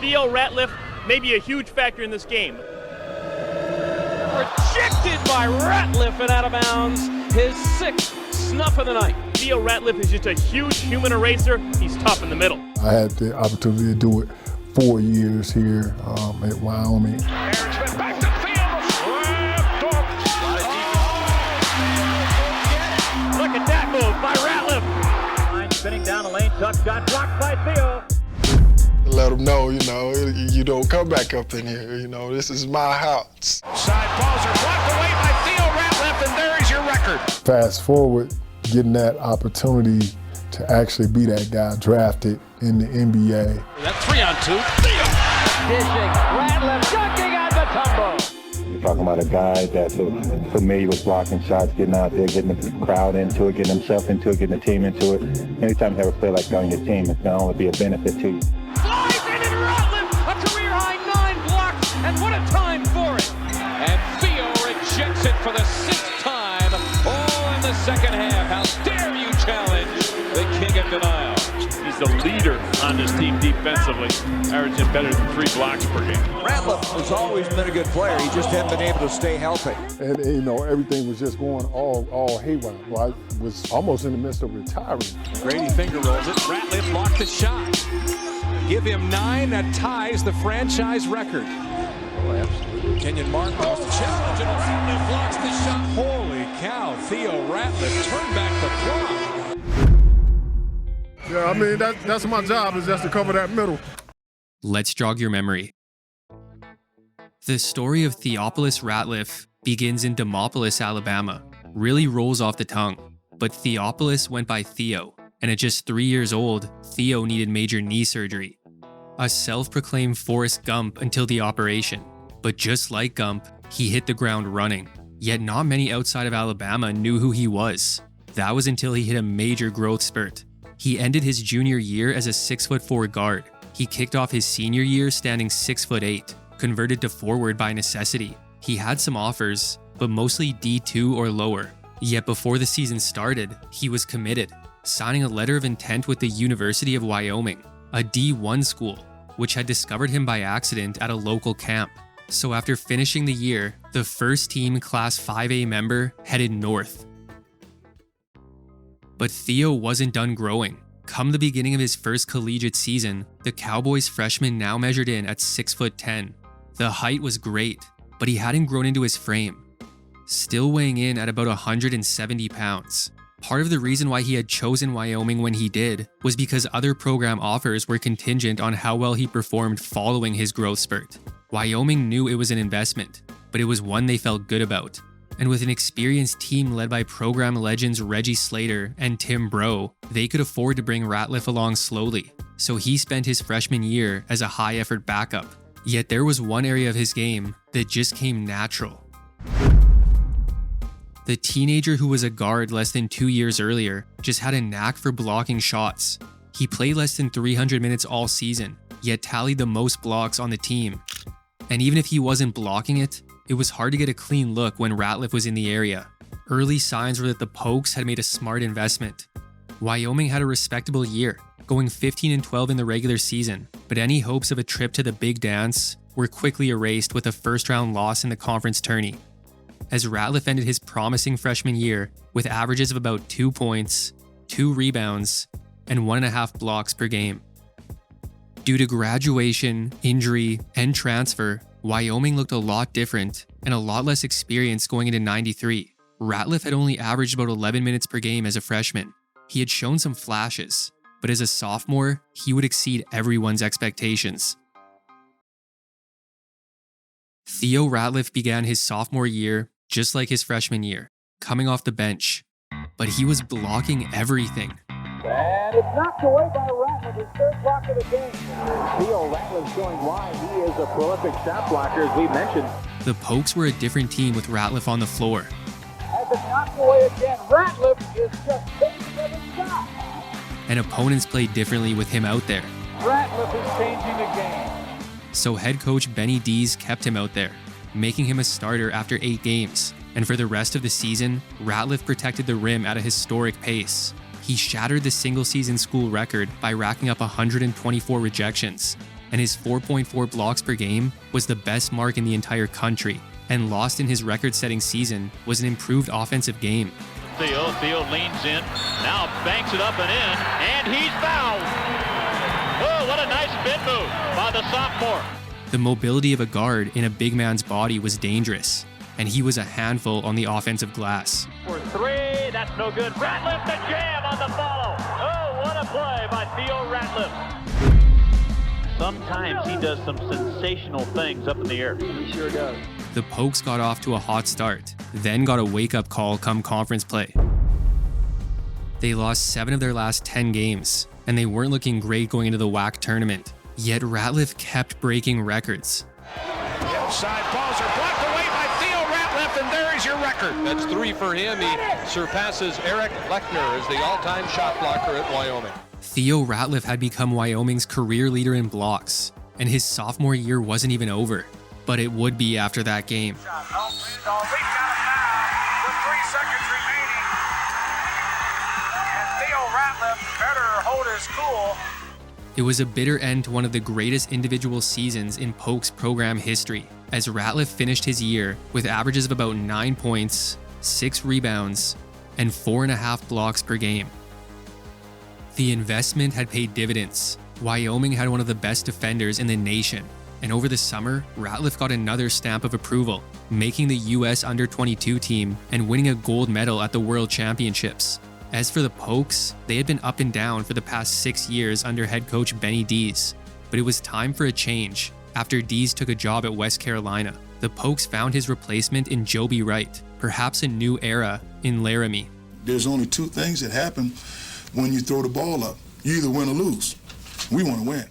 Theo Ratliff may be a huge factor in this game. Rejected by Ratliff and out of bounds. His sixth snuff of the night. Theo Ratliff is just a huge human eraser. He's tough in the middle. I had the opportunity to do it 4 years here at Wyoming. Harrisman back to field. Look at that move by Ratliff. Line spinning down the lane, tough shot blocked by Theo. Let them know, you don't come back up in here. This is my house. Side balls are blocked away by Theo Ratliff, and there is your record. Fast forward, getting that opportunity to actually be that guy drafted in the NBA. That 3-on-2. Theo. Dishing, Ratliff dunking on the tumble. You're talking about a guy that's familiar with blocking shots, getting out there, getting the crowd into it, getting himself into it, getting the team into it. Anytime you have a player like that on your team, it's going to only be a benefit to you. Flies in and Ratliff, a career-high 9 blocks, and what a time for it. And Theo rejects it for the 6th time, all in the second half. How dare you challenge the king of denial. He's the leader on this team defensively, averaging better than 3 blocks per game. Ratliff has always been a good player. He just hadn't been able to stay healthy. And everything was just going all haywire. Well, I was almost in the midst of retiring. Grady finger rolls it. Ratliff blocked the shot. Give him 9. That ties the franchise record. Kenyon Martin wants to challenge and Ratliff blocks the shot. Holy cow, Theo Ratliff turned back the clock. Yeah, that's my job, is just to cover that middle. Let's jog your memory. The story of Theophilus Ratliff begins in Demopolis, Alabama. Really rolls off the tongue. But Theophilus went by Theo, and at just 3 years old, Theo needed major knee surgery. A self-proclaimed Forrest Gump until the operation. But just like Gump, he hit the ground running. Yet not many outside of Alabama knew who he was. That was until he hit a major growth spurt. He ended his junior year as a 6'4" guard. He kicked off his senior year standing 6'8", converted to forward by necessity. He had some offers, but mostly D2 or lower. Yet before the season started, he was committed, signing a letter of intent with the University of Wyoming, a D1 school, which had discovered him by accident at a local camp. So after finishing the year, the first team Class 5A member headed north. But Theo wasn't done growing. Come the beginning of his first collegiate season, the Cowboys freshman now measured in at 6'10". The height was great, but he hadn't grown into his frame. Still weighing in at about 170 pounds. Part of the reason why he had chosen Wyoming when he did was because other program offers were contingent on how well he performed following his growth spurt. Wyoming knew it was an investment, but it was one they felt good about. And with an experienced team led by program legends Reggie Slater and Tim Bro, they could afford to bring Ratliff along slowly. So he spent his freshman year as a high-effort backup. Yet there was one area of his game that just came natural. The teenager who was a guard less than 2 years earlier just had a knack for blocking shots. He played less than 300 minutes all season, yet tallied the most blocks on the team. And even if he wasn't blocking it, it was hard to get a clean look when Ratliff was in the area. Early signs were that the Pokes had made a smart investment. Wyoming had a respectable year, going 15-12 in the regular season, but any hopes of a trip to the big dance were quickly erased with a first-round loss in the conference tourney. As Ratliff ended his promising freshman year with averages of about 2 points, 2 rebounds, and 1.5 blocks per game. Due to graduation, injury, and transfer, Wyoming looked a lot different and a lot less experienced going into '93. Ratliff had only averaged about 11 minutes per game as a freshman. He had shown some flashes, but as a sophomore, he would exceed everyone's expectations. Theo Ratliff began his sophomore year just like his freshman year, coming off the bench, but he was blocking everything. And it's knocked away by Ratliff, his 3rd block of the game. Theo Ratliff going wide. He is a prolific shot blocker, as we mentioned. The Pokes were a different team with Ratliff on the floor. As it's knocked away again, Ratliff is just taking every shot. And opponents played differently with him out there. Ratliff is changing the game. So head coach Benny Dees kept him out there, making him a starter after 8 games. And for the rest of the season, Ratliff protected the rim at a historic pace. He shattered the single-season school record by racking up 124 rejections. and his 4.4 blocks per game was the best mark in the entire country, and lost in his record-setting season was an improved offensive game. Theo leans in, now banks it up and in, and he's fouled. Oh, what a nice spin move by the sophomore. The mobility of a guard in a big man's body was dangerous, and he was a handful on the offensive glass. For three, that's no good. Ratliff the jam on the follow. Oh, what a play by Theo Ratliff. Sometimes he does some sensational things up in the air. He sure does. The Pokes got off to a hot start, then got a wake-up call come conference play. They lost 7 of their last 10 games, and they weren't looking great going into the WAC tournament. Yet Ratliff kept breaking records. Side balls are blocked away by Theo Ratliff, and there is your record. That's 3 for him. He surpasses Eric Lechner as the all-time shot blocker at Wyoming. Theo Ratliff had become Wyoming's career leader in blocks, and his sophomore year wasn't even over. But it would be after that game. We've got a foul with 3 seconds remaining. And Theo Ratliff better hold his cool. It was a bitter end to one of the greatest individual seasons in Pokes program history, as Ratliff finished his year with averages of about 9 points, 6 rebounds, and 4.5 blocks per game. The investment had paid dividends. Wyoming had one of the best defenders in the nation, and over the summer, Ratliff got another stamp of approval, making the US Under-22 team and winning a gold medal at the World Championships. As for the Pokes, they had been up and down for the past 6 years under head coach Benny Dees, but it was time for a change. After Dees took a job at West Carolina, the Pokes found his replacement in Joby Wright, perhaps a new era in Laramie. There's only 2 things that happen when you throw the ball up. You either win or lose. We want to win.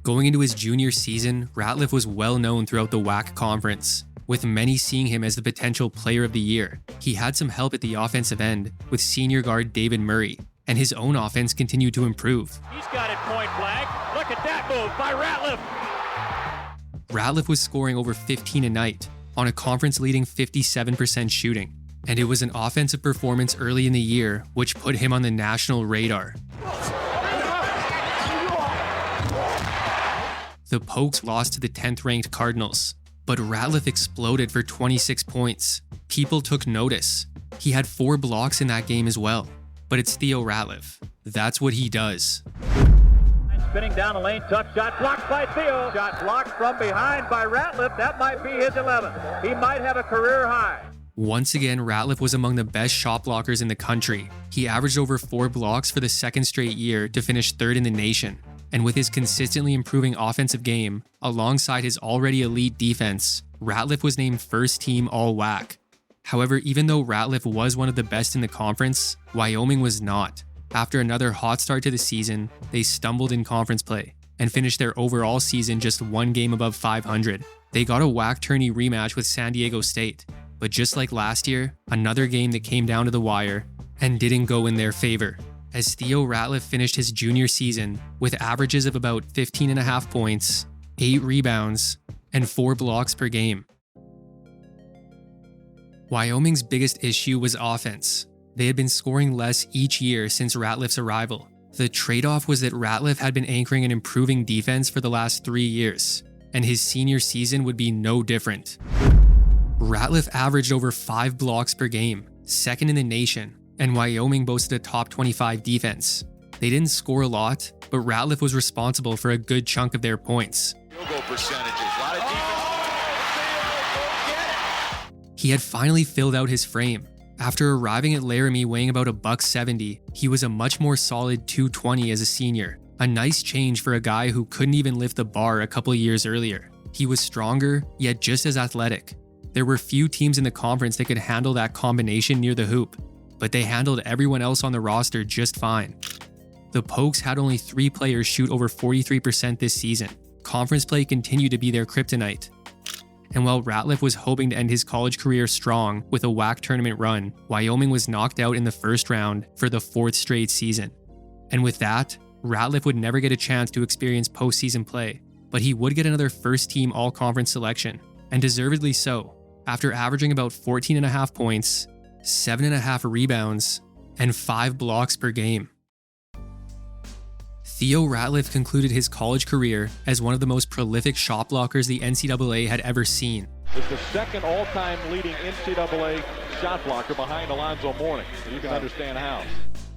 Going into his junior season, Ratliff was well known throughout the WAC conference, with many seeing him as the potential player of the year. He had some help at the offensive end with senior guard David Murray, and his own offense continued to improve. He's got it point blank. Look at that move by Ratliff. Ratliff was scoring over 15 a night on a conference-leading 57% shooting, and it was an offensive performance early in the year which put him on the national radar. The Pokes lost to the 10th-ranked Cardinals, but Ratliff exploded for 26 points. People took notice. He had 4 blocks in that game as well. But it's Theo Ratliff. That's what he does. Spinning down the lane, tough shot blocked by Theo. Shot blocked from behind by Ratliff. That might be his 11th. He might have a career high. Once again, Ratliff was among the best shot blockers in the country. He averaged over 4 blocks for the 2nd straight year to finish 3rd in the nation. And with his consistently improving offensive game, alongside his already elite defense, Ratliff was named first team All-WAC. However, even though Ratliff was one of the best in the conference, Wyoming was not. After another hot start to the season, they stumbled in conference play and finished their overall season just 1 game above 500. They got a WAC tourney rematch with San Diego State, but just like last year, another game that came down to the wire and didn't go in their favor, as Theo Ratliff finished his junior season with averages of about 15.5 points, 8 rebounds, and 4 blocks per game. Wyoming's biggest issue was offense. They had been scoring less each year since Ratliff's arrival. The trade-off was that Ratliff had been anchoring an improving defense for the last 3 years, and his senior season would be no different. Ratliff averaged over 5 blocks per game, 2nd in the nation, and Wyoming boasted a top 25 defense. They didn't score a lot, but Ratliff was responsible for a good chunk of their points. Field goal percentages, a lot of defense. He had finally filled out his frame. After arriving at Laramie weighing about $170, he was a much more solid 220 as a senior. A nice change for a guy who couldn't even lift the bar a couple years earlier. He was stronger, yet just as athletic. There were few teams in the conference that could handle that combination near the hoop, but they handled everyone else on the roster just fine. The Pokes had only 3 players shoot over 43% this season. Conference play continued to be their kryptonite. And while Ratliff was hoping to end his college career strong with a WAC tournament run, Wyoming was knocked out in the first round for the 4th straight season. And with that, Ratliff would never get a chance to experience postseason play, but he would get another first-team all-conference selection, and deservedly so, after averaging about 14.5 points, 7.5 rebounds, and 5 blocks per game. Theo Ratliff concluded his college career as one of the most prolific shot blockers the NCAA had ever seen. Is the second all-time leading NCAA shot blocker behind Alonzo Mourning. So you can understand how.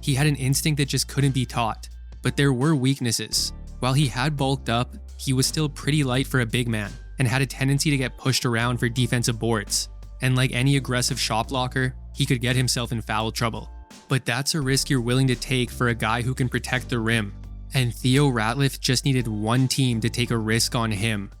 He had an instinct that just couldn't be taught, but there were weaknesses. While he had bulked up, he was still pretty light for a big man and had a tendency to get pushed around for defensive boards. And like any aggressive shot blocker, he could get himself in foul trouble. But that's a risk you're willing to take for a guy who can protect the rim. And Theo Ratliff just needed one team to take a risk on him.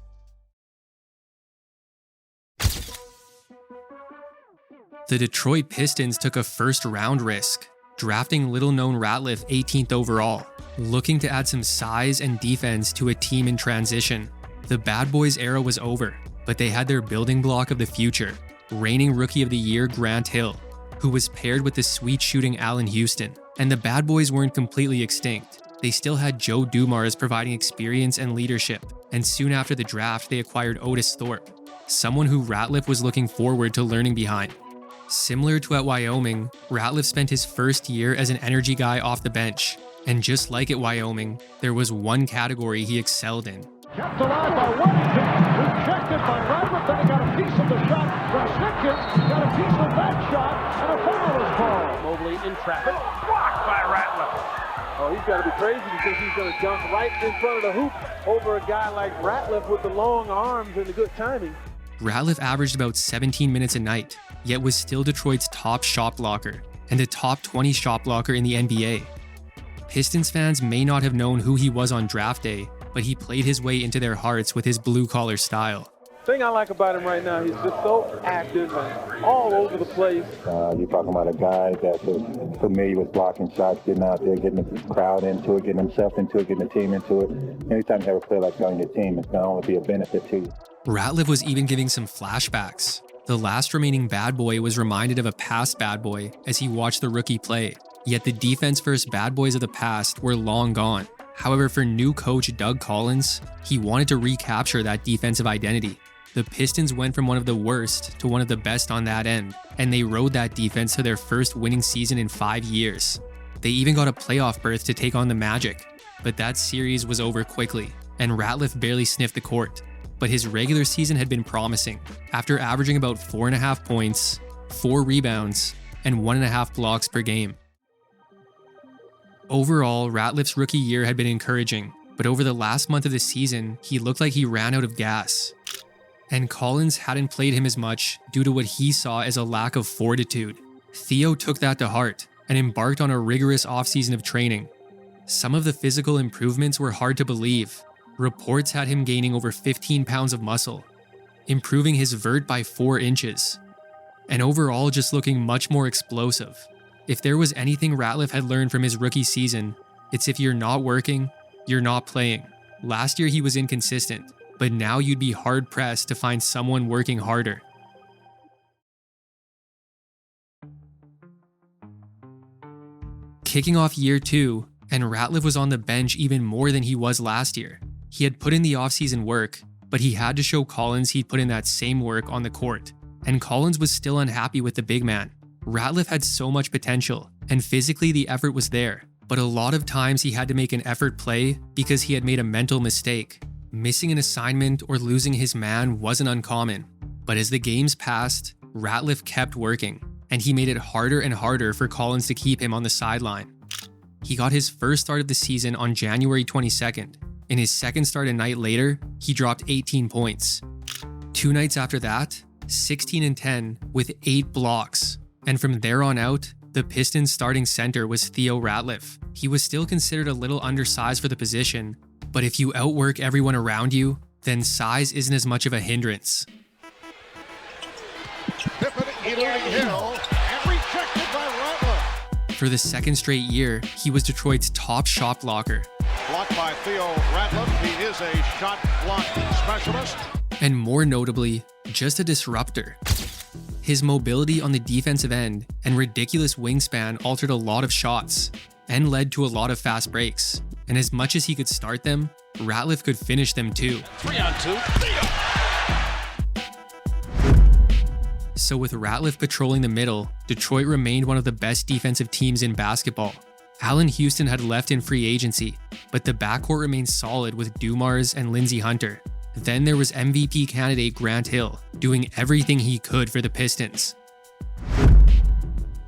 The Detroit Pistons took a first-round risk, drafting little-known Ratliff 18th overall, looking to add some size and defense to a team in transition. The Bad Boys era was over, but they had their building block of the future, reigning Rookie of the Year Grant Hill, who was paired with the sweet-shooting Allen Houston. And the Bad Boys weren't completely extinct. They still had Joe Dumars providing experience and leadership, and soon after the draft they acquired Otis Thorpe, someone who Ratliff was looking forward to learning behind. Similar to at Wyoming, Ratliff spent his first year as an energy guy off the bench, and just like at Wyoming, there was one category he excelled in. Kept alive by Washington, rejected by Ratliff, then he got a piece of the shot. Brasickis got a piece of that shot, and a foul is called. Mobley in traffic, blocked by Ratliff. Oh, he's got to be crazy because he's going to jump right in front of the hoop over a guy like Ratliff with the long arms and the good timing. Ratliff averaged about 17 minutes a night, yet was still Detroit's top shot blocker and a top 20 shot blocker in the NBA. Pistons fans may not have known who he was on draft day, but he played his way into their hearts with his blue-collar style. The thing I like about him right now, he's just so active and all over the place. You're talking about a guy that's familiar with blocking shots, getting out there, getting the crowd into it, getting himself into it, getting the team into it. Anytime you have a player like that on your team, it's going to only be a benefit to you. Ratliff was even giving some flashbacks. The last remaining bad boy was reminded of a past bad boy as he watched the rookie play, yet the defense-first bad boys of the past were long gone. However, for new coach Doug Collins, he wanted to recapture that defensive identity. The Pistons went from one of the worst to one of the best on that end, and they rode that defense to their first winning season in 5 years. They even got a playoff berth to take on the Magic, but that series was over quickly, and Ratliff barely sniffed the court. But his regular season had been promising, after averaging about 4.5 points, 4 rebounds, and 1.5 blocks per game. Overall, Ratliff's rookie year had been encouraging, but over the last month of the season, he looked like he ran out of gas. And Collins hadn't played him as much due to what he saw as a lack of fortitude. Theo took that to heart and embarked on a rigorous offseason of training. Some of the physical improvements were hard to believe. Reports had him gaining over 15 pounds of muscle, improving his vert by 4 inches, and overall just looking much more explosive. If there was anything Ratliff had learned from his rookie season, it's if you're not working, you're not playing. Last year he was inconsistent, but now you'd be hard-pressed to find someone working harder. Kicking off year 2, and Ratliff was on the bench even more than he was last year. He had put in the offseason work, but he had to show Collins he'd put in that same work on the court, and Collins was still unhappy with the big man. Ratliff had so much potential, and physically the effort was there, but a lot of times he had to make an effort play because he had made a mental mistake. Missing an assignment or losing his man wasn't uncommon, but as the games passed, Ratliff kept working, and he made it harder and harder for Collins to keep him on the sideline. He got his first start of the season on January 22nd. In his second start a night later, he dropped 18 points. 2 nights after that, 16 and 10 with 8 blocks. And from there on out, the Pistons' starting center was Theo Ratliff. He was still considered a little undersized for the position, but if you outwork everyone around you, then size isn't as much of a hindrance. Pippen eluding Hill and rejected by Ratliff. For the second straight year, he was Detroit's top shot blocker. Blocked by Theo Ratliff. He is a shot block specialist. And more notably, just a disruptor. His mobility on the defensive end and ridiculous wingspan altered a lot of shots and led to a lot of fast breaks. And as much as he could start them, Ratliff could finish them too. 3-on-2. So with Ratliff patrolling the middle, Detroit remained one of the best defensive teams in basketball. Allen Houston had left in free agency, but the backcourt remained solid with Dumars and Lindsey Hunter. Then there was MVP candidate Grant Hill, doing everything he could for the Pistons.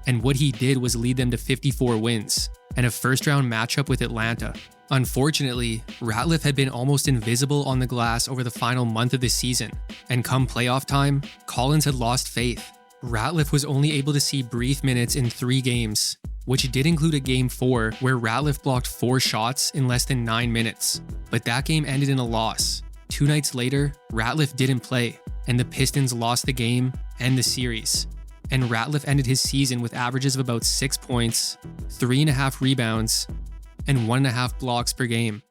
And what he did was lead them to 54 wins, and a first-round matchup with Atlanta. Unfortunately, Ratliff had been almost invisible on the glass over the final month of the season, and come playoff time, Collins had lost faith. Ratliff was only able to see brief minutes in 3 games, which did include a Game 4 where Ratliff blocked 4 shots in less than 9 minutes. But that game ended in a loss. 2 nights later, Ratliff didn't play, and the Pistons lost the game and the series. And Ratliff ended his season with averages of about 6 points, 3.5 rebounds, and 1.5 blocks per game.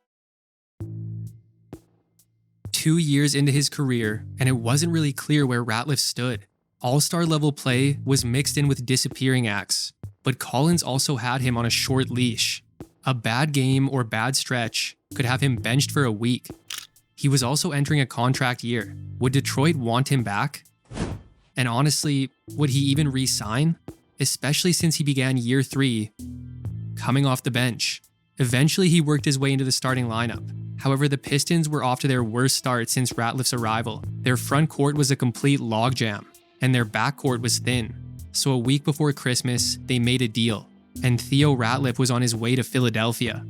2 years into his career, and it wasn't really clear where Ratliff stood. All-star level play was mixed in with disappearing acts, but Collins also had him on a short leash. A bad game or bad stretch could have him benched for a week. He was also entering a contract year. Would Detroit want him back? And honestly, would he even re-sign? Especially since he began year 3, coming off the bench. Eventually, he worked his way into the starting lineup. However, the Pistons were off to their worst start since Ratliff's arrival. Their front court was a complete logjam, and their backcourt was thin. So a week before Christmas, they made a deal, and Theo Ratliff was on his way to Philadelphia.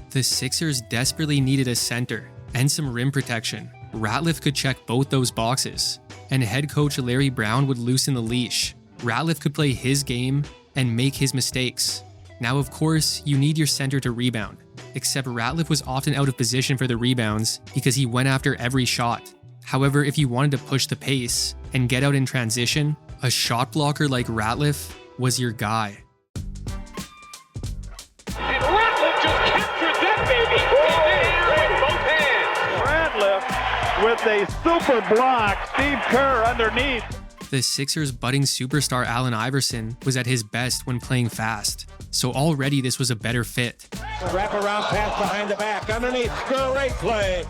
The Sixers desperately needed a center and some rim protection. Ratliff could check both those boxes, and head coach Larry Brown would loosen the leash. Ratliff could play his game and make his mistakes. Now, of course, you need your center to rebound, except Ratliff was often out of position for the rebounds because he went after every shot. However, if you wanted to push the pace and get out in transition, a shot blocker like Ratliff was your guy. And Ratliff just captured that baby in both hands. Ratliff with a super block. Steve Kerr underneath. The Sixers' budding superstar Allen Iverson was at his best when playing fast, so already this was a better fit. Wrap around pass behind the back, underneath, great play.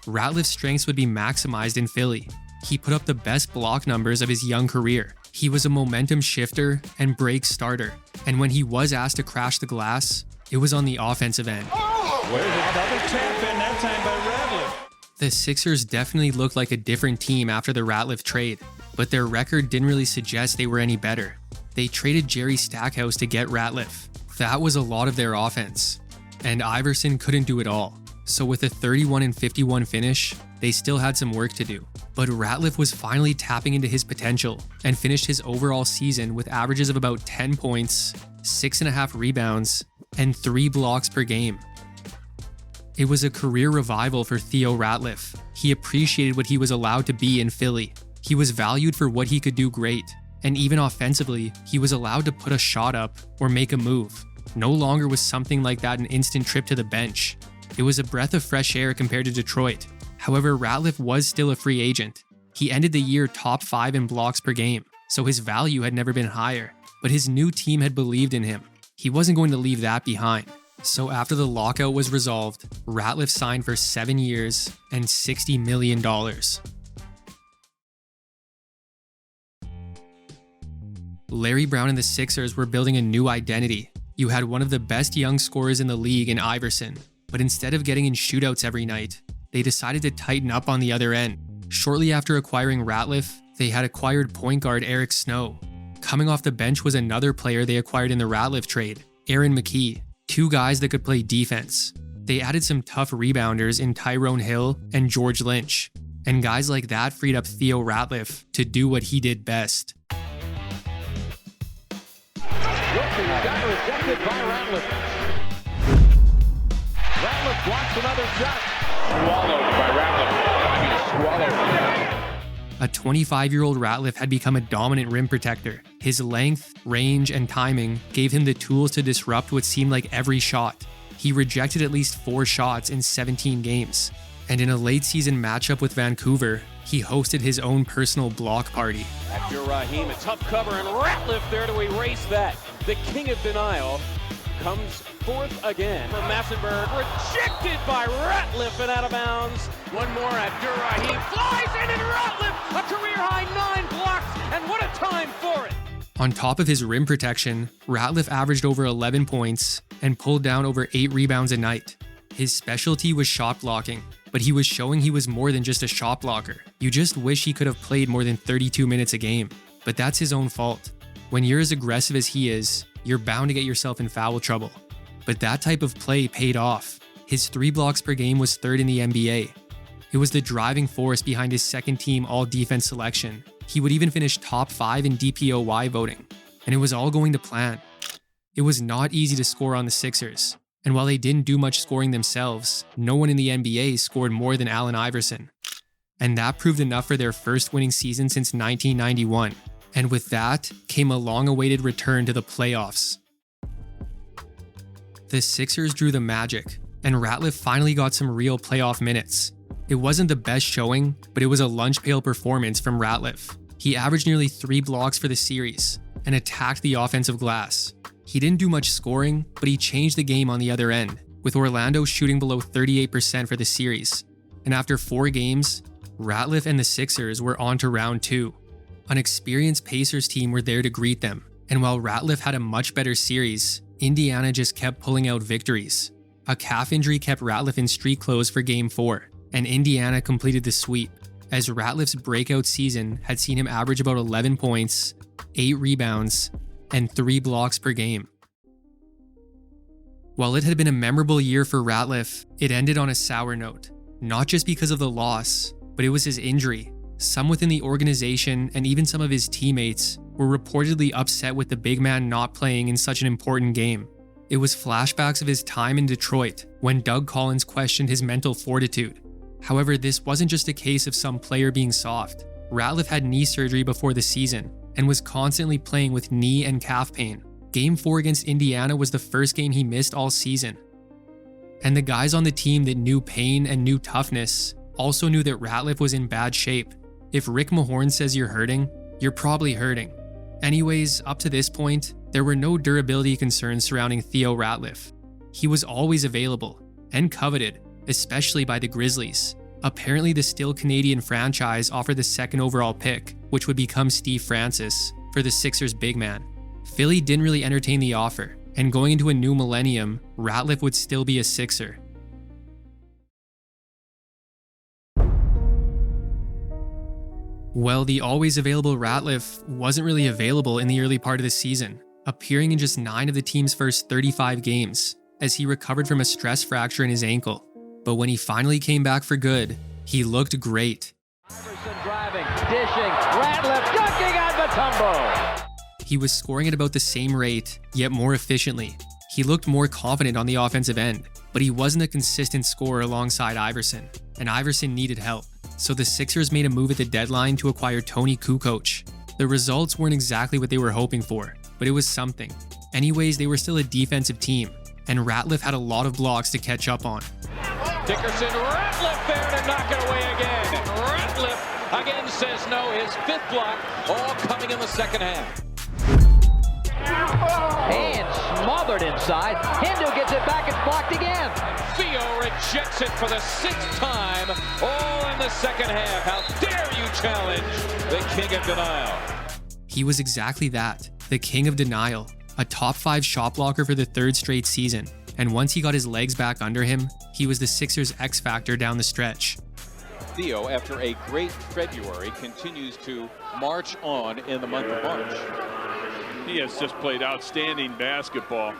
Ratliff's strengths would be maximized in Philly. He put up the best block numbers of his young career. He was a momentum shifter and break starter, and when he was asked to crash the glass, it was on the offensive end. Oh, where's a double tap in that time by Ratliff? The Sixers definitely looked like a different team after the Ratliff trade, but their record didn't really suggest they were any better. They traded Jerry Stackhouse to get Ratliff. That was a lot of their offense, and Iverson couldn't do it all. So with a 31-51 finish, they still had some work to do. But Ratliff was finally tapping into his potential and finished his overall season with averages of about 10 points, 6.5 rebounds, and 3 blocks per game. It was a career revival for Theo Ratliff. He appreciated what he was allowed to be in Philly. He was valued for what he could do great, and even offensively, he was allowed to put a shot up or make a move. No longer was something like that an instant trip to the bench. It was a breath of fresh air compared to Detroit. However, Ratliff was still a free agent. He ended the year top 5 in blocks per game, so his value had never been higher. But his new team had believed in him. He wasn't going to leave that behind. So after the lockout was resolved, Ratliff signed for 7 years and $60 million. Larry Brown and the Sixers were building a new identity. You had one of the best young scorers in the league in Iverson, but instead of getting in shootouts every night, they decided to tighten up on the other end. Shortly after acquiring Ratliff, they had acquired point guard Eric Snow. Coming off the bench was another player they acquired in the Ratliff trade, Aaron McKee, 2 guys that could play defense. They added some tough rebounders in Tyrone Hill and George Lynch, and guys like that freed up Theo Ratliff to do what he did best. Wilson got rejected by Ratliff. Ratliff blocks another shot. Swallowed by Ratliff. Swallowed. A 25-year-old Ratliff had become a dominant rim protector. His length, range, and timing gave him the tools to disrupt what seemed like every shot. He rejected at least 4 shots in 17 games. And in a late-season matchup with Vancouver, he hosted his own personal block party. Abdur-Rahim, a tough cover, and Ratliff there to erase that. The king of denial comes forth again from Massenberg, rejected by Ratliff and out of bounds. One more, Abdur-Rahim flies in, and Ratliff, a career-high 9 blocks, and what a time for it. On top of his rim protection, Ratliff averaged over 11 points and pulled down over 8 rebounds a night. His specialty was shot blocking, but he was showing he was more than just a shot blocker. You just wish he could have played more than 32 minutes a game, but that's his own fault. When you're as aggressive as he is, you're bound to get yourself in foul trouble. But that type of play paid off. His 3 blocks per game was 3rd in the NBA. It was the driving force behind his second-team all-defense selection. He would even finish top 5 in DPOY voting, and it was all going to plan. It was not easy to score on the Sixers, and while they didn't do much scoring themselves, no one in the NBA scored more than Allen Iverson. And that proved enough for their first winning season since 1991. And with that came a long-awaited return to the playoffs. The Sixers drew the magic, and Ratliff finally got some real playoff minutes. It wasn't the best showing, but it was a lunch pail performance from Ratliff. He averaged nearly 3 blocks for the series and attacked the offensive glass. He didn't do much scoring, but he changed the game on the other end, with Orlando shooting below 38% for the series. And after 4 games, Ratliff and the Sixers were on to round 2. An experienced Pacers team were there to greet them, and while Ratliff had a much better series, Indiana just kept pulling out victories. A calf injury kept Ratliff in street clothes for Game 4, and Indiana completed the sweep, as Ratliff's breakout season had seen him average about 11 points, 8 rebounds, and 3 blocks per game. While it had been a memorable year for Ratliff, it ended on a sour note, not just because of the loss, but it was his injury. Some within the organization and even some of his teammates were reportedly upset with the big man not playing in such an important game. It was flashbacks of his time in Detroit when Doug Collins questioned his mental fortitude. However, this wasn't just a case of some player being soft. Ratliff had knee surgery before the season and was constantly playing with knee and calf pain. Game 4 against Indiana was the first game he missed all season. And the guys on the team that knew pain and knew toughness also knew that Ratliff was in bad shape. If Rick Mahorn says you're hurting, you're probably hurting. Anyways, up to this point, there were no durability concerns surrounding Theo Ratliff. He was always available and coveted, especially by the Grizzlies. Apparently, the still Canadian franchise offered the 2nd overall pick, which would become Steve Francis, for the Sixers' big man. Philly didn't really entertain the offer, and going into a new millennium, Ratliff would still be a Sixer. Well, the always available Ratliff wasn't really available in the early part of the season, appearing in just 9 of the team's first 35 games, as he recovered from a stress fracture in his ankle. But when he finally came back for good, he looked great. Iverson driving, dishing, Ratliff dunking on Mutombo. He was scoring at about the same rate, yet more efficiently. He looked more confident on the offensive end, but he wasn't a consistent scorer alongside Iverson, and Iverson needed help. So the Sixers made a move at the deadline to acquire Tony Kukoc. The results weren't exactly what they were hoping for, but it was something. Anyways, they were still a defensive team, and Ratliff had a lot of blocks to catch up on. Dickerson, Ratliff there to knock it away again. Ratliff again says no, his 5th block, all coming in the second half. And smothered inside. Hindu gets it back, it's blocked again. Theo rejects it for the 6th time, all in the second half. How dare you challenge the king of denial? He was exactly that, the king of denial, a top 5 shot blocker for the 3rd straight season. And once he got his legs back under him, he was the Sixers' X factor down the stretch. Theo, after a great February, continues to march on in the month of March. He has just played outstanding basketball.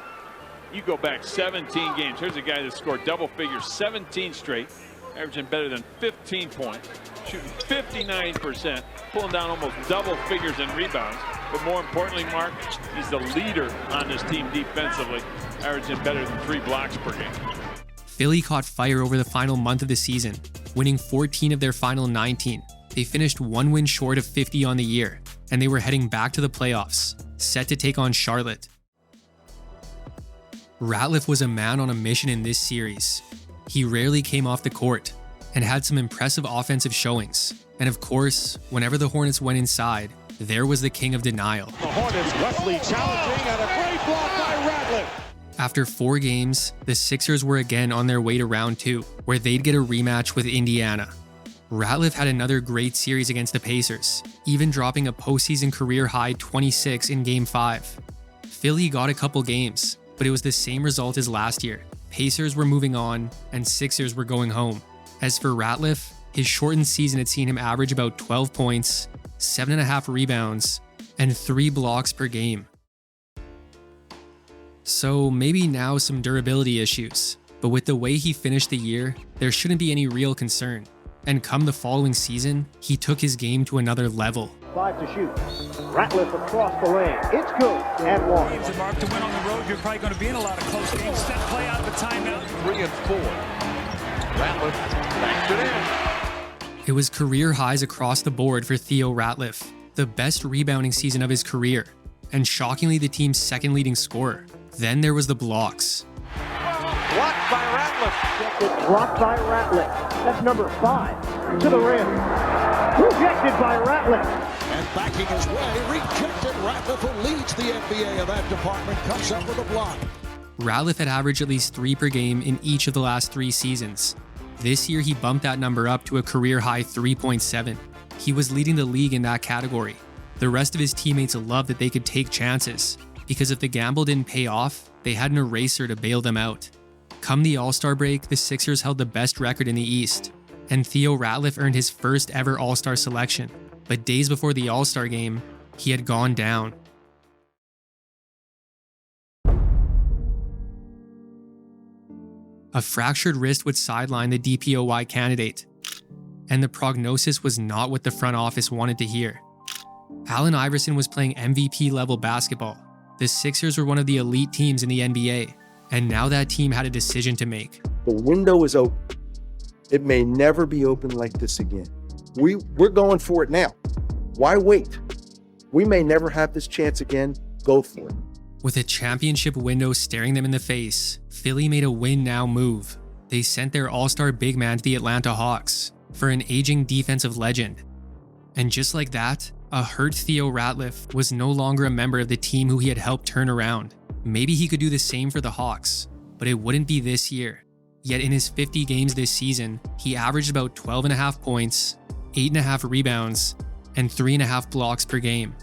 You go back 17 games. Here's a guy that scored double figures 17 straight, averaging better than 15 points, shooting 59%, pulling down almost double figures in rebounds. But more importantly, Mark, he's the leader on this team defensively, averaging better than 3 blocks per game. Philly caught fire over the final month of the season, winning 14 of their final 19. They finished 1 win short of 50 on the year, and they were heading back to the playoffs, set to take on Charlotte. Ratliff was a man on a mission in this series. He rarely came off the court and had some impressive offensive showings. And of course, whenever the Hornets went inside, there was the king of denial. The Hornets, Wesley challenging, and a great block by Ratliff. After 4 games, the Sixers were again on their way to round 2, where they'd get a rematch with Indiana. Ratliff had another great series against the Pacers, even dropping a postseason career-high 26 in Game 5. Philly got a couple games, but it was the same result as last year. Pacers were moving on, and Sixers were going home. As for Ratliff, his shortened season had seen him average about 12 points, 7.5 rebounds, and 3 blocks per game. So maybe now some durability issues, but with the way he finished the year, there shouldn't be any real concern. And come the following season, he took his game to another level. 5 to shoot. Ratliff across the lane. It's good. And 1. Games, Mark, to win on the road, you're probably going to be in a lot of close games. Set play out of the timeout. 3 and 4. Ratliff banks it in. It was career highs across the board for Theo Ratliff, the best rebounding season of his career, and shockingly the team's second leading scorer. Then there was the blocks. Blocked by Ratliff. Blocked by Ratliff. That's number 5. To the rim. Rejected by Ratliff. And backing his way, rejected. Ratliff, who leads the NBA of that department, comes up with a block. Ratliff had averaged at least 3 per game in each of the last 3 seasons. This year he bumped that number up to a career-high 3.7. He was leading the league in that category. The rest of his teammates loved that they could take chances, because if the gamble didn't pay off, they had an eraser to bail them out. Come the All-Star break, the Sixers held the best record in the East, and Theo Ratliff earned his first ever All-Star selection. But days before the All-Star game, he had gone down. A fractured wrist would sideline the DPOY candidate, and the prognosis was not what the front office wanted to hear. Allen Iverson was playing MVP-level basketball. The Sixers were one of the elite teams in the NBA, and now that team had a decision to make. The window is open. It may never be open like this again. We're going for it now. Why wait? We may never have this chance again. Go for it. With a championship window staring them in the face, Philly made a win-now move. They sent their all-star big man to the Atlanta Hawks for an aging defensive legend. And just like that, a hurt Theo Ratliff was no longer a member of the team who he had helped turn around. Maybe he could do the same for the Hawks, but it wouldn't be this year. Yet in his 50 games this season, he averaged about 12.5 points, 8.5 rebounds, and 3.5 blocks per game.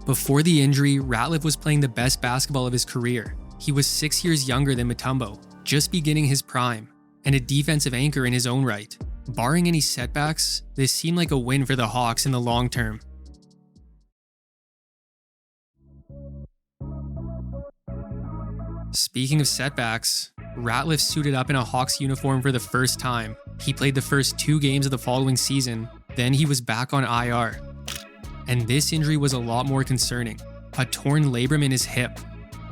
Before the injury, Ratliff was playing the best basketball of his career. He was 6 years younger than Mutombo, just beginning his prime, and a defensive anchor in his own right. Barring any setbacks, this seemed like a win for the Hawks in the long term. Speaking of setbacks, Ratliff suited up in a Hawks uniform for the first time. He played the first 2 games of the following season, then he was back on IR. And this injury was a lot more concerning, a torn labrum in his hip.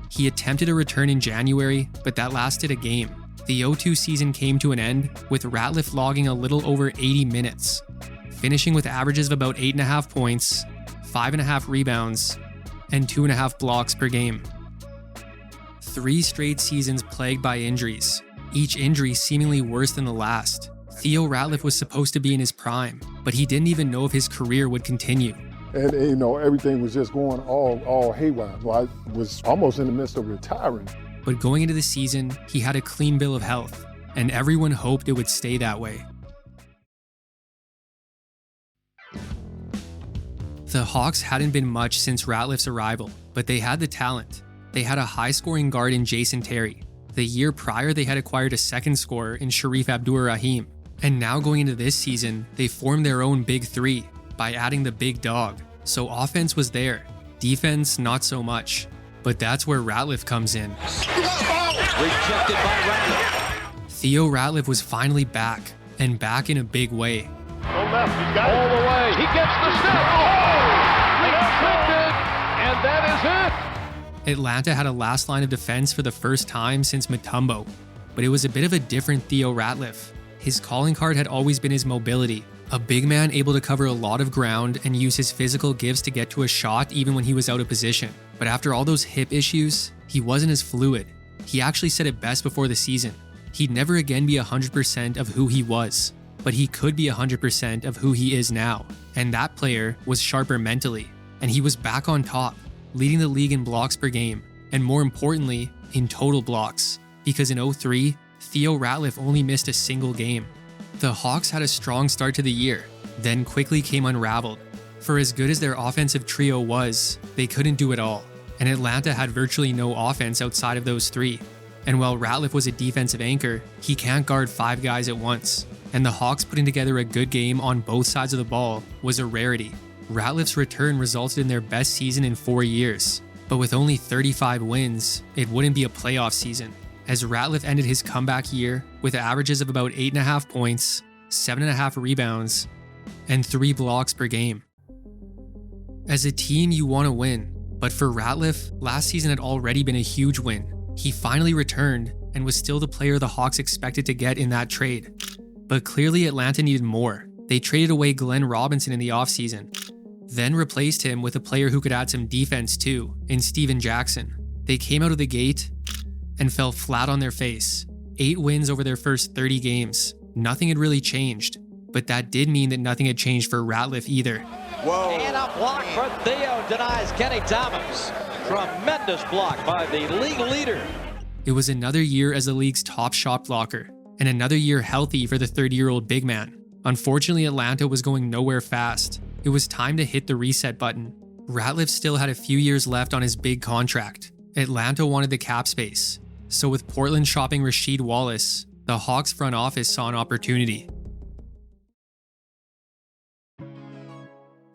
He attempted a return in January, but that lasted a game. The 0-2 season came to an end, with Ratliff logging a little over 80 minutes, finishing with averages of about 8.5 points, 5.5 rebounds, and 2.5 blocks per game. 3 straight seasons plagued by injuries, each injury seemingly worse than the last. Theo Ratliff was supposed to be in his prime, but he didn't even know if his career would continue. And you know, everything was just going all haywire. Well, I was almost in the midst of retiring. But going into the season, he had a clean bill of health, and everyone hoped it would stay that way. The Hawks hadn't been much since Ratliff's arrival, but they had the talent. They had a high-scoring guard in Jason Terry. The year prior, they had acquired a second scorer in Sharif Abdur-Rahim. And now going into this season, they formed their own big 3 by adding the big dog. So offense was there, defense not so much. But that's where Ratliff comes in. Rejected by Ratliff. Theo Ratliff was finally back, and back in a big way. Go left, he's got all the way. He gets the step. Oh! Rejected, and that is it. Atlanta had a last line of defense for the first time since Mutombo, but it was a bit of a different Theo Ratliff. His calling card had always been his mobility, a big man able to cover a lot of ground and use his physical gifts to get to a shot even when he was out of position. But after all those hip issues, he wasn't as fluid. He actually said it best before the season. He'd never again be 100% of who he was, but he could be 100% of who he is now. And that player was sharper mentally, and he was back on top, leading the league in blocks per game, and more importantly, in total blocks, because in 03, Theo Ratliff only missed a single game. The Hawks had a strong start to the year, then quickly came unraveled. For as good as their offensive trio was, they couldn't do it all, and Atlanta had virtually no offense outside of those three. And while Ratliff was a defensive anchor, he can't guard 5 guys at once, and the Hawks putting together a good game on both sides of the ball was a rarity. Ratliff's return resulted in their best season in 4 years, but with only 35 wins, it wouldn't be a playoff season, as Ratliff ended his comeback year with averages of about 8.5 points, 7.5 rebounds, and 3 blocks per game. As a team, you want to win, but for Ratliff, last season had already been a huge win. He finally returned and was still the player the Hawks expected to get in that trade. But clearly Atlanta needed more. They traded away Glenn Robinson in the offseason, then replaced him with a player who could add some defense too, in Steven Jackson. They came out of the gate and fell flat on their face. 8 wins over their first 30 games. Nothing had really changed, but that did mean that nothing had changed for Ratliff either. Whoa. And a block for Theo, denies Kenny Thomas. Tremendous block by the league leader. It was another year as the league's top shot blocker, and another year healthy for the 30-year-old big man. Unfortunately, Atlanta was going nowhere fast. It was time to hit the reset button. Ratliff still had a few years left on his big contract. Atlanta wanted the cap space, so with Portland shopping Rasheed Wallace, the Hawks front office saw an opportunity.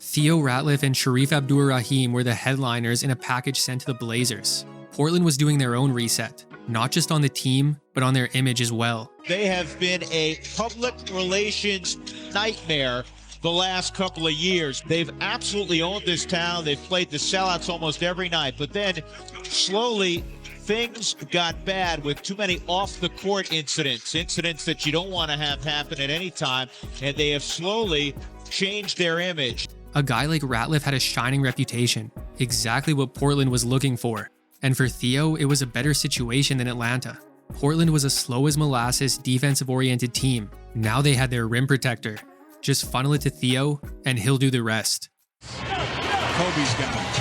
Theo Ratliff and Sharif Abdur-Rahim were the headliners in a package sent to the Blazers. Portland was doing their own reset, not just on the team, but on their image as well. They have been a public relations nightmare the last couple of years. They've absolutely owned this town. They've played the sellouts almost every night, but then slowly things got bad with too many off-the-court incidents that you don't want to have happen at any time, and they have slowly changed their image. A guy like Ratliff had a shining reputation, exactly what Portland was looking for. And for Theo, it was a better situation than Atlanta. Portland was a slow as molasses, defensive-oriented team. Now they had their rim protector. Just funnel it to Theo, and he'll do the rest. Kobe's got it.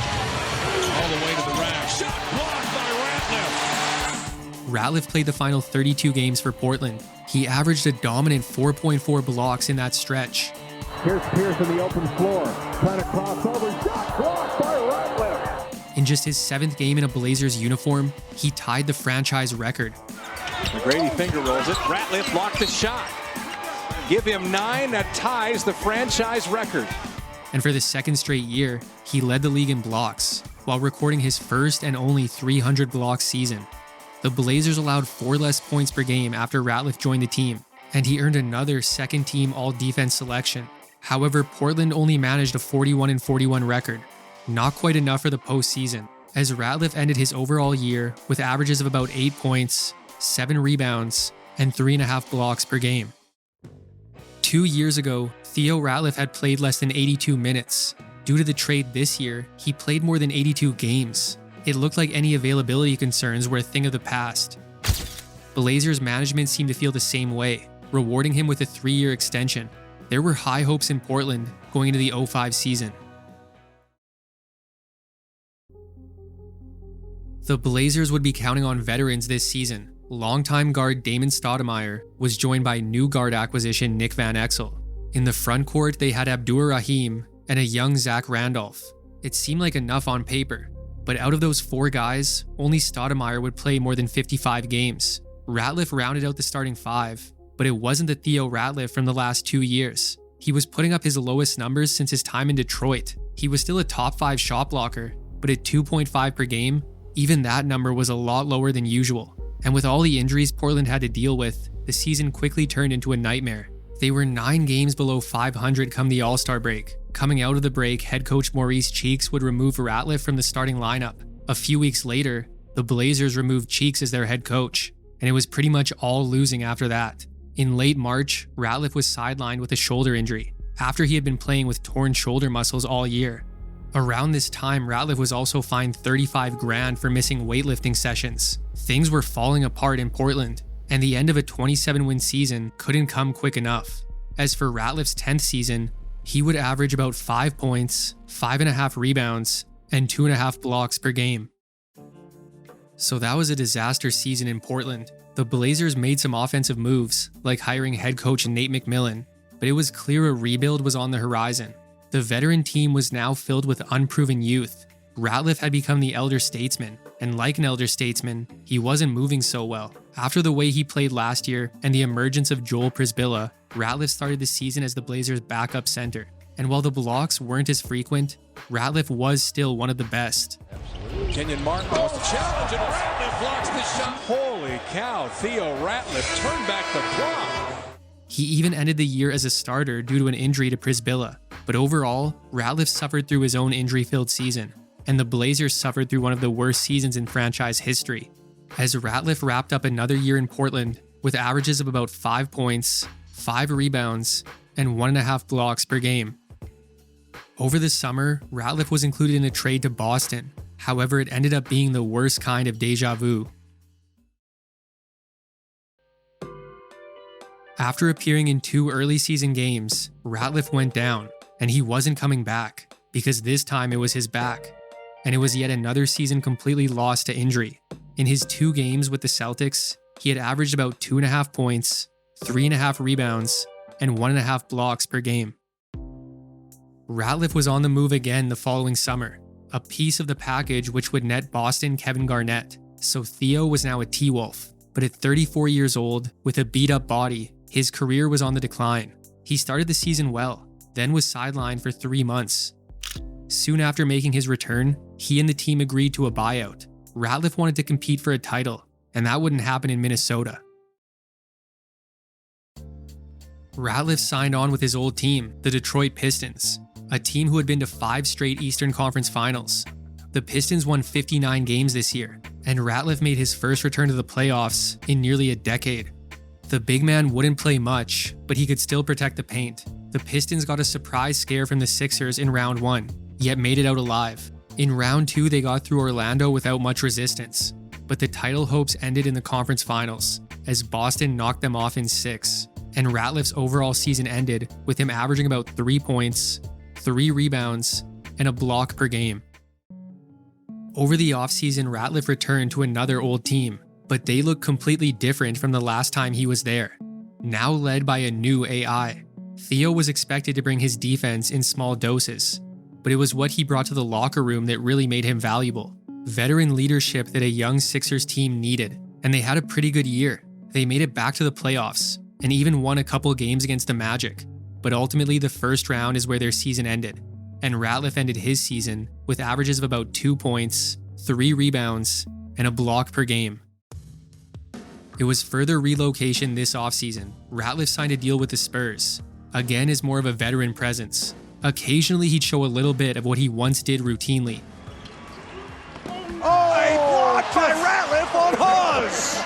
All the way to the rack. Shot blocked by Ratliff. Ratliff played the final 32 games for Portland. He averaged a dominant 4.4 blocks in that stretch. Here's Pierce in the open floor, trying to cross over, shot blocked by Ratliff. In just his 7th game in a Blazers uniform, he tied the franchise record. McGrady finger rolls it. Ratliff blocked the shot. Give him 9, that ties the franchise record. And for the 2nd straight year, he led the league in blocks, while recording his first and only 300 block season. The Blazers allowed 4 less points per game after Ratliff joined the team, and he earned another second-team all-defense selection. However, Portland only managed a 41-41 record, not quite enough for the postseason, as Ratliff ended his overall year with averages of about 8 points, 7 rebounds, and 3.5 blocks per game. 2 years ago, Theo Ratliff had played less than 82 minutes. Due to the trade this year, he played more than 82 games. It looked like any availability concerns were a thing of the past. Blazers management seemed to feel the same way, rewarding him with a 3-year extension. There were high hopes in Portland going into the 05 season. The Blazers would be counting on veterans this season. Longtime guard Damon Stoudemire was joined by new guard acquisition Nick Van Exel. In the front court, they had Abdur-Rahim and a young Zach Randolph. It seemed like enough on paper, but out of those 4 guys, only Stoudemire would play more than 55 games. Ratliff rounded out the starting 5, but it wasn't the Theo Ratliff from the last 2 years. He was putting up his lowest numbers since his time in Detroit. He was still a top 5 shot blocker, but at 2.5 per game, even that number was a lot lower than usual. And with all the injuries Portland had to deal with, the season quickly turned into a nightmare. They were 9 games below 500 come the All-Star break. Coming out of the break, head coach Maurice Cheeks would remove Ratliff from the starting lineup. A few weeks later, the Blazers removed Cheeks as their head coach, and it was pretty much all losing after that. In late March, Ratliff was sidelined with a shoulder injury, after he had been playing with torn shoulder muscles all year. Around this time, Ratliff was also fined $35,000 for missing weightlifting sessions. Things were falling apart in Portland, and the end of a 27-win season couldn't come quick enough. As for Ratliff's 10th season, he would average about 5 points, 5.5 rebounds, and 2.5 blocks per game. So that was a disaster season in Portland. The Blazers made some offensive moves, like hiring head coach Nate McMillan, but it was clear a rebuild was on the horizon. The veteran team was now filled with unproven youth. Ratliff had become the elder statesman, and like an elder statesman, he wasn't moving so well. After the way he played last year and the emergence of Joel Przybilla, Ratliff started the season as the Blazers' backup center. And while the blocks weren't as frequent, Ratliff was still one of the best. Kenyon Martin wants to challenge, and Ratliff blocks the shot. Holy cow, Theo Ratliff turned back the clock. He even ended the year as a starter due to an injury to Przybilla. But overall, Ratliff suffered through his own injury-filled season, and the Blazers suffered through one of the worst seasons in franchise history, as Ratliff wrapped up another year in Portland with averages of about 5 points, 5 rebounds, and 1.5 blocks per game. Over the summer, Ratliff was included in a trade to Boston. However, it ended up being the worst kind of deja vu. After appearing in 2 early season games, Ratliff went down, and he wasn't coming back, because this time it was his back. And it was yet another season completely lost to injury. In his 2 games with the Celtics, he had averaged about 2.5 points, 3.5 rebounds, and 1.5 blocks per game. Ratliff was on the move again the following summer, a piece of the package which would net Boston Kevin Garnett, so Theo was now a T-Wolf. But at 34 years old, with a beat-up body, his career was on the decline. He started the season well, then was sidelined for 3 months. Soon after making his return, he and the team agreed to a buyout. Ratliff wanted to compete for a title, and that wouldn't happen in Minnesota. Ratliff signed on with his old team, the Detroit Pistons, a team who had been to 5 straight Eastern Conference Finals. The Pistons won 59 games this year, and Ratliff made his first return to the playoffs in nearly a decade. The big man wouldn't play much, but he could still protect the paint. The Pistons got a surprise scare from the Sixers in round 1, yet made it out alive. In round 2, they got through Orlando without much resistance, but the title hopes ended in the conference finals, as Boston knocked them off in 6, and Ratliff's overall season ended with him averaging about 3 points, 3 rebounds, and a block per game. Over the offseason, Ratliff returned to another old team, but they look completely different from the last time he was there. Now led by a new AI, Theo was expected to bring his defense in small doses, but it was what he brought to the locker room that really made him valuable. Veteran leadership that a young Sixers team needed, and they had a pretty good year. They made it back to the playoffs, and even won a couple games against the Magic, but ultimately the first round is where their season ended, and Ratliff ended his season with averages of about 2 points, 3 rebounds, and a block per game. It was further relocation this offseason. Ratliff signed a deal with the Spurs, again as more of a veteran presence. Occasionally he'd show a little bit of what he once did routinely. Oh, blocked by Ratliff on Hawes!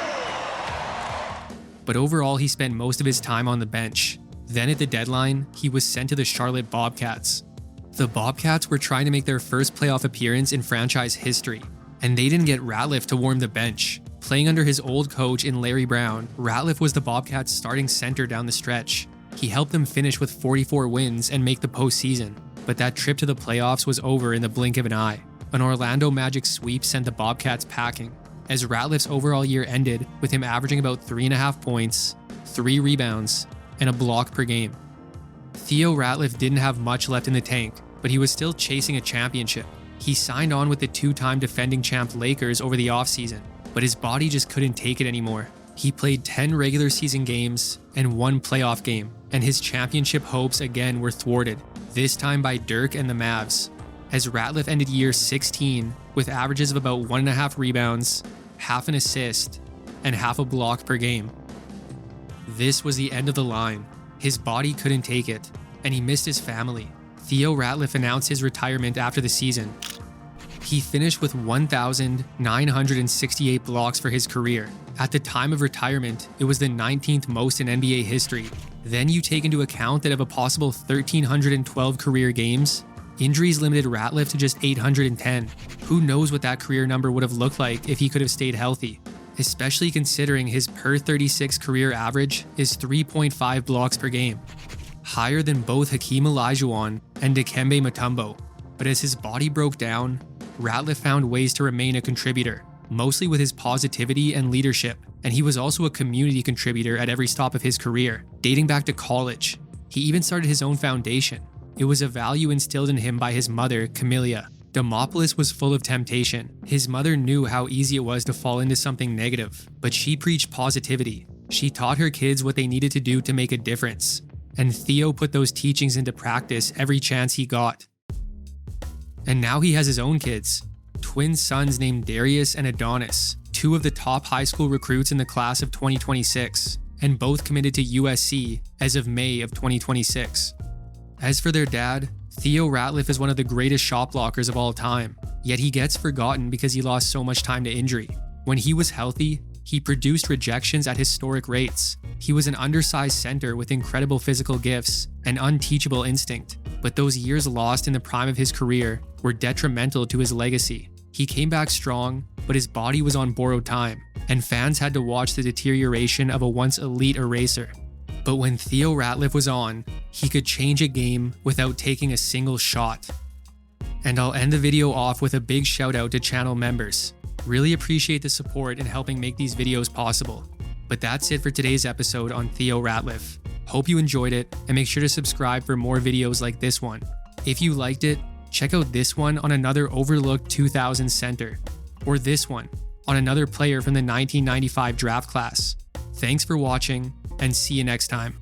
But overall he spent most of his time on the bench. Then at the deadline, he was sent to the Charlotte Bobcats. The Bobcats were trying to make their first playoff appearance in franchise history, and they didn't get Ratliff to warm the bench. Playing under his old coach in Larry Brown, Ratliff was the Bobcats' starting center down the stretch. He helped them finish with 44 wins and make the postseason, but that trip to the playoffs was over in the blink of an eye. An Orlando Magic sweep sent the Bobcats packing, as Ratliff's overall year ended with him averaging about 3.5 points, 3 rebounds, and a block per game. Theo Ratliff didn't have much left in the tank, but he was still chasing a championship. He signed on with the 2-time defending champ Lakers over the offseason, but his body just couldn't take it anymore. He played 10 regular season games and 1 playoff game, and his championship hopes again were thwarted, this time by Dirk and the Mavs, as Ratliff ended year 16 with averages of about 1.5 rebounds, half an assist, and half a block per game. This was the end of the line. His body couldn't take it, and he missed his family. Theo Ratliff announced his retirement after the season. He finished with 1,968 blocks for his career. At the time of retirement, it was the 19th most in NBA history. Then you take into account that of a possible 1,312 career games, injuries limited Ratliff to just 810. Who knows what that career number would have looked like if he could have stayed healthy, especially considering his per 36 career average is 3.5 blocks per game, higher than both Hakeem Olajuwon and Dikembe Mutombo. But as his body broke down, Ratliff found ways to remain a contributor. mostly with his positivity and leadership, and he was also a community contributor at every stop of his career, dating back to college. He even started his own foundation. It was a value instilled in him by his mother, Camellia. Demopolis was full of temptation. His mother knew how easy it was to fall into something negative, but she preached positivity. She taught her kids what they needed to do to make a difference. And Theo put those teachings into practice every chance he got. And now he has his own kids, twin sons named Darius and Adonis, two of the top high school recruits in the class of 2026, and both committed to USC as of May of 2026. As for their dad, Theo Ratliff is one of the greatest shot blockers of all time, yet he gets forgotten because he lost so much time to injury. When he was healthy, he produced rejections at historic rates. He was an undersized center with incredible physical gifts and unteachable instinct, but those years lost in the prime of his career were detrimental to his legacy. He came back strong, but his body was on borrowed time, and fans had to watch the deterioration of a once elite eraser. But when Theo Ratliff was on, he could change a game without taking a single shot. And I'll end the video off with a big shout out to channel members. Really appreciate the support in helping make these videos possible. But that's it for today's episode on Theo Ratliff. Hope you enjoyed it, and make sure to subscribe for more videos like this one. If you liked it, check out this one on another overlooked 2000 center, or this one on another player from the 1995 draft class. Thanks for watching, and see you next time.